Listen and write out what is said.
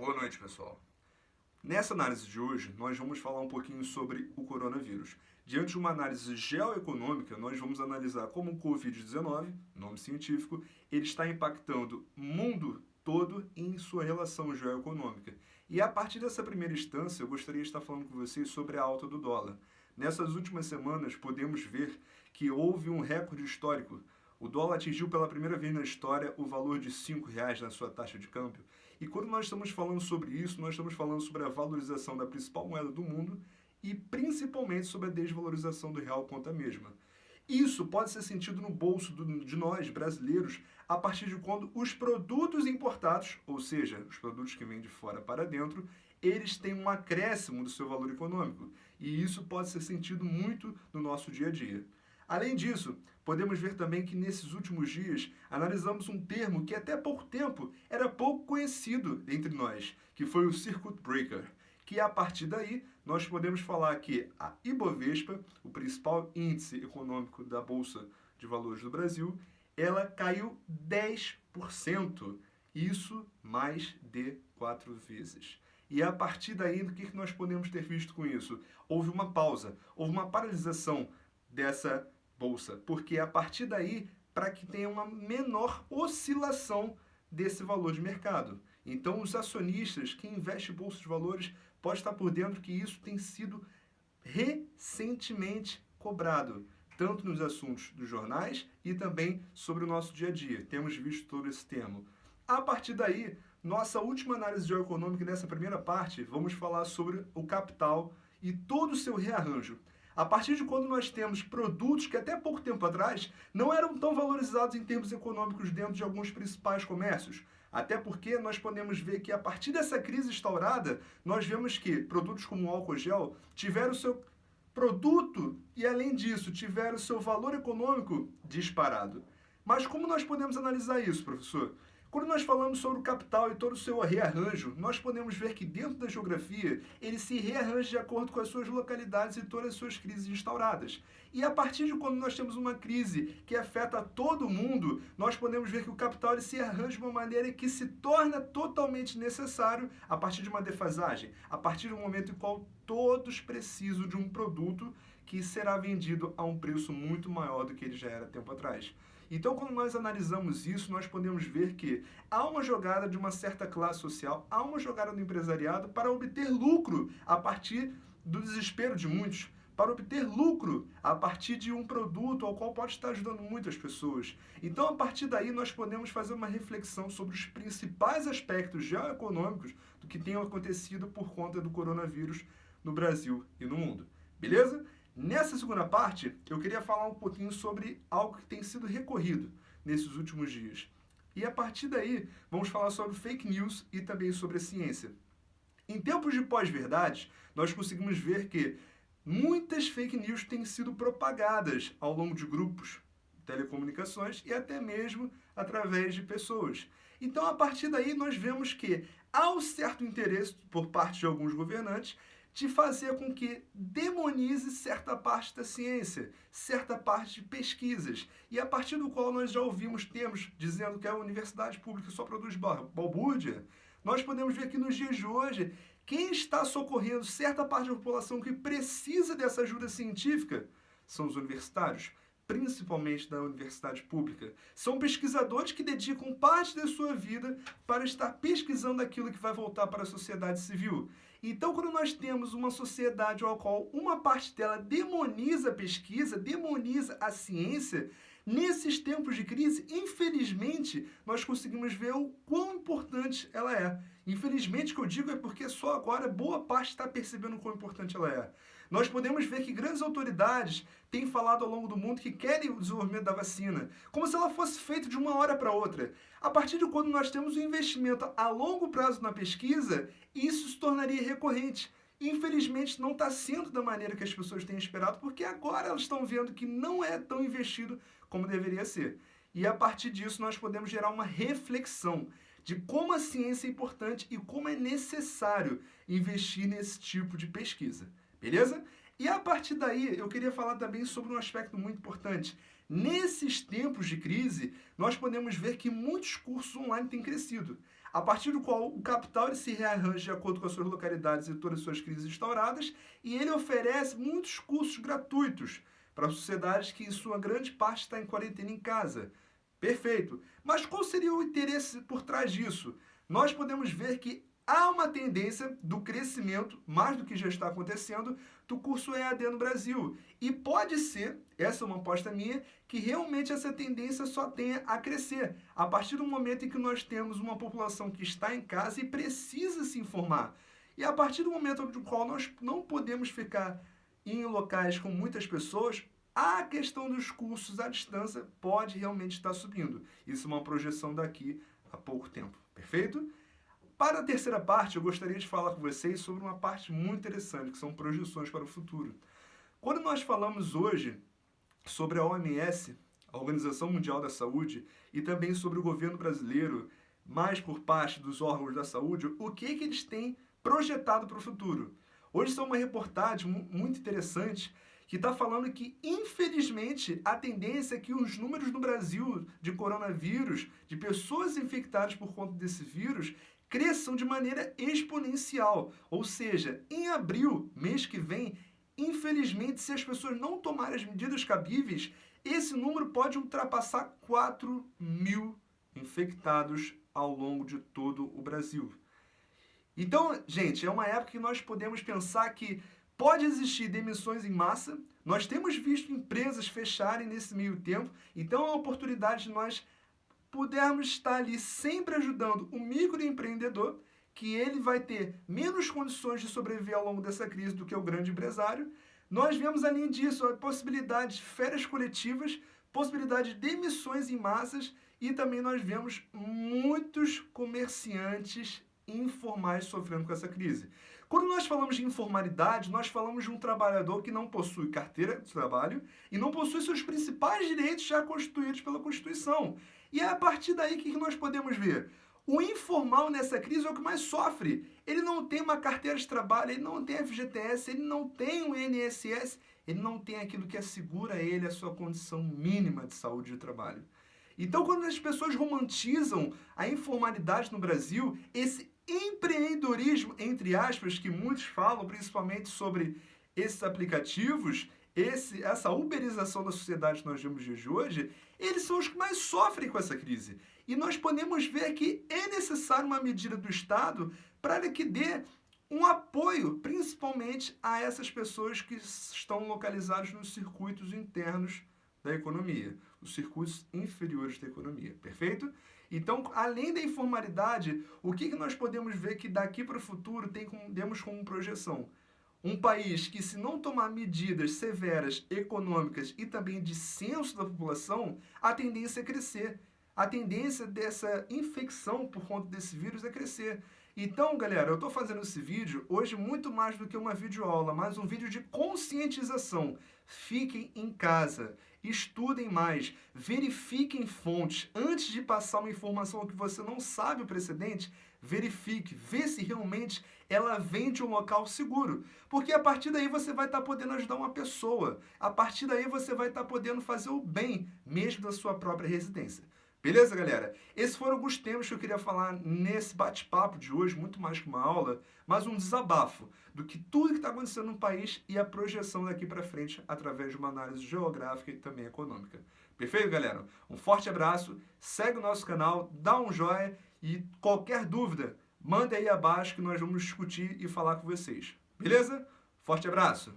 Boa noite, pessoal. Nessa análise de hoje, nós vamos falar um pouquinho sobre o coronavírus. Diante de uma análise geoeconômica, nós vamos analisar como o Covid-19, nome científico, ele está impactando o mundo todo em sua relação geoeconômica. E a partir dessa primeira instância, eu gostaria de estar falando com vocês sobre a alta do dólar. Nessas últimas semanas, podemos ver que houve um recorde histórico. O dólar atingiu pela primeira vez na história o valor de R$ 5,00 na sua taxa de câmbio. E quando nós estamos falando sobre isso, nós estamos falando sobre a valorização da principal moeda do mundo e principalmente sobre a desvalorização do real contra a mesma. Isso pode ser sentido no bolso de nós, brasileiros, a partir de quando os produtos importados, ou seja, os produtos que vêm de fora para dentro, eles têm um acréscimo do seu valor econômico. E isso pode ser sentido muito no nosso dia a dia. Além disso, podemos ver também que nesses últimos dias analisamos um termo que até pouco tempo era pouco conhecido entre nós, que foi o Circuit Breaker, que a partir daí nós podemos falar que a Ibovespa, o principal índice econômico da Bolsa de Valores do Brasil, ela caiu 10%, isso mais de 4 vezes. E a partir daí, o que nós podemos ter visto com isso? Houve uma pausa, houve uma paralisação dessa bolsa, porque a partir daí, para que tenha uma menor oscilação desse valor de mercado. Então, os acionistas que investem em bolsa de valores podem estar por dentro que isso tem sido recentemente cobrado, tanto nos assuntos dos jornais e também sobre o nosso dia a dia. Temos visto todo esse termo. A partir daí, nossa última análise geoeconômica nessa primeira parte, vamos falar sobre o capital e todo o seu rearranjo. A partir de quando nós temos produtos que até pouco tempo atrás não eram tão valorizados em termos econômicos dentro de alguns principais comércios. Até porque nós podemos ver que a partir dessa crise instaurada, nós vemos que produtos como o álcool gel tiveram o seu produto e, além disso, tiveram o seu valor econômico disparado. Mas como nós podemos analisar isso, professor? Quando nós falamos sobre o capital e todo o seu rearranjo, nós podemos ver que dentro da geografia, ele se rearranja de acordo com as suas localidades e todas as suas crises instauradas. E a partir de quando nós temos uma crise que afeta todo mundo, nós podemos ver que o capital ele se arranja de uma maneira que se torna totalmente necessário a partir de uma defasagem, a partir do momento em qual todos precisam de um produto que será vendido a um preço muito maior do que ele já era tempo atrás. Então, quando nós analisamos isso, nós podemos ver que há uma jogada de uma certa classe social, há uma jogada do empresariado para obter lucro a partir do desespero de muitos, para obter lucro a partir de um produto ao qual pode estar ajudando muitas pessoas. Então, a partir daí, nós podemos fazer uma reflexão sobre os principais aspectos geoeconômicos do que tem acontecido por conta do coronavírus no Brasil e no mundo. Beleza? Nessa segunda parte, eu queria falar um pouquinho sobre algo que tem sido recorrido nesses últimos dias. E a partir daí, vamos falar sobre fake news e também sobre a ciência. Em tempos de pós-verdade, nós conseguimos ver que muitas fake news têm sido propagadas ao longo de grupos, telecomunicações e até mesmo através de pessoas. Então, a partir daí, nós vemos que há um certo interesse por parte de alguns governantes de fazer com que demonize certa parte da ciência, certa parte de pesquisas. E a partir do qual nós já ouvimos termos dizendo que a universidade pública só produz balbúrdia, nós podemos ver que nos dias de hoje, quem está socorrendo certa parte da população que precisa dessa ajuda científica são os universitários, principalmente da universidade pública. São pesquisadores que dedicam parte da sua vida para estar pesquisando aquilo que vai voltar para a sociedade civil. Então, quando nós temos uma sociedade ao qual uma parte dela demoniza a pesquisa, demoniza a ciência, nesses tempos de crise, infelizmente, nós conseguimos ver o quão importante ela é. Infelizmente, o que eu digo é porque só agora boa parte está percebendo o quão importante ela é. Nós podemos ver que grandes autoridades têm falado ao longo do mundo que querem o desenvolvimento da vacina, como se ela fosse feita de uma hora para outra. A partir de quando nós temos um investimento a longo prazo na pesquisa, isso se tornaria recorrente. Infelizmente, não está sendo da maneira que as pessoas têm esperado, porque agora elas estão vendo que não é tão investido como deveria ser. E a partir disso, nós podemos gerar uma reflexão de como a ciência é importante e como é necessário investir nesse tipo de pesquisa. Beleza? E a partir daí, eu queria falar também sobre um aspecto muito importante. Nesses tempos de crise, nós podemos ver que muitos cursos online têm crescido. a partir do qual o capital ele se rearranja de acordo com as suas localidades e todas as suas crises instauradas, e ele oferece muitos cursos gratuitos para sociedades que, em sua grande parte, está em quarentena em casa. Perfeito. Mas qual seria o interesse por trás disso? Nós podemos ver que há uma tendência do crescimento, mais do que já está acontecendo, do curso EAD no Brasil. E pode ser, essa é uma aposta minha, que realmente essa tendência só tenha a crescer, a partir do momento em que nós temos uma população que está em casa e precisa se informar. E a partir do momento no qual nós não podemos ficar em locais com muitas pessoas, a questão dos cursos à distância pode realmente estar subindo. Isso é uma projeção daqui a pouco tempo. Perfeito? Para a terceira parte, eu gostaria de falar com vocês sobre uma parte muito interessante, que são projeções para o futuro. Quando nós falamos hoje sobre a OMS, a Organização Mundial da Saúde, e também sobre o governo brasileiro, mais por parte dos órgãos da saúde, o que eles têm projetado para o futuro? Hoje são uma reportagem muito interessante que está falando que, infelizmente, a tendência é que os números no Brasil de coronavírus, de pessoas infectadas por conta desse vírus, cresçam de maneira exponencial. Ou seja, em abril, mês que vem, infelizmente, se as pessoas não tomarem as medidas cabíveis, esse número pode ultrapassar 4.000 infectados ao longo de todo o Brasil. Então, gente, é uma época que nós podemos pensar que pode existir demissões em massa. Nós temos visto empresas fecharem nesse meio tempo. Então, é uma oportunidade de nós pudermos estar ali sempre ajudando o microempreendedor, que ele vai ter menos condições de sobreviver ao longo dessa crise do que o grande empresário. Nós vemos, além disso, a possibilidade de férias coletivas, possibilidade de demissões em massas e também nós vemos muitos comerciantes informais sofrendo com essa crise. Quando nós falamos de informalidade, nós falamos de um trabalhador que não possui carteira de trabalho e não possui seus principais direitos já constituídos pela Constituição. E é a partir daí que nós podemos ver. O informal nessa crise é o que mais sofre. Ele não tem uma carteira de trabalho, ele não tem FGTS, ele não tem o INSS, ele não tem aquilo que assegura a ele a sua condição mínima de saúde de trabalho. Então, quando as pessoas romantizam a informalidade no Brasil, esse empreendedorismo, entre aspas, que muitos falam, principalmente sobre esses aplicativos, essa uberização da sociedade que nós vemos nos dias de hoje, eles são os que mais sofrem com essa crise. E nós podemos ver que é necessário uma medida do Estado para que dê um apoio, principalmente a essas pessoas que estão localizadas nos circuitos internos da economia, os circuitos inferiores da economia, perfeito? Então, além da informalidade, o que nós podemos ver que daqui para o futuro temos como projeção? Um país que, se não tomar medidas severas, econômicas e também de censo da população, a tendência é crescer. A tendência dessa infecção por conta desse vírus é crescer. Então, galera, eu estou fazendo esse vídeo hoje muito mais do que uma videoaula, mas um vídeo de conscientização. Fiquem em casa, estudem mais, verifiquem fontes. Antes de passar uma informação que você não sabe o precedente, verifique, vê se realmente ela vem de um local seguro. Porque a partir daí você vai estar podendo ajudar uma pessoa. A partir daí você vai estar podendo fazer o bem, mesmo da sua própria residência. Beleza, galera? Esses foram alguns temas que eu queria falar nesse bate-papo de hoje, muito mais que uma aula, mas um desabafo do que tudo que está acontecendo no país e a projeção daqui para frente através de uma análise geográfica e também econômica. Perfeito, galera? Um forte abraço, segue o nosso canal, dá um joinha e qualquer dúvida, manda aí abaixo que nós vamos discutir e falar com vocês. Beleza? Forte abraço!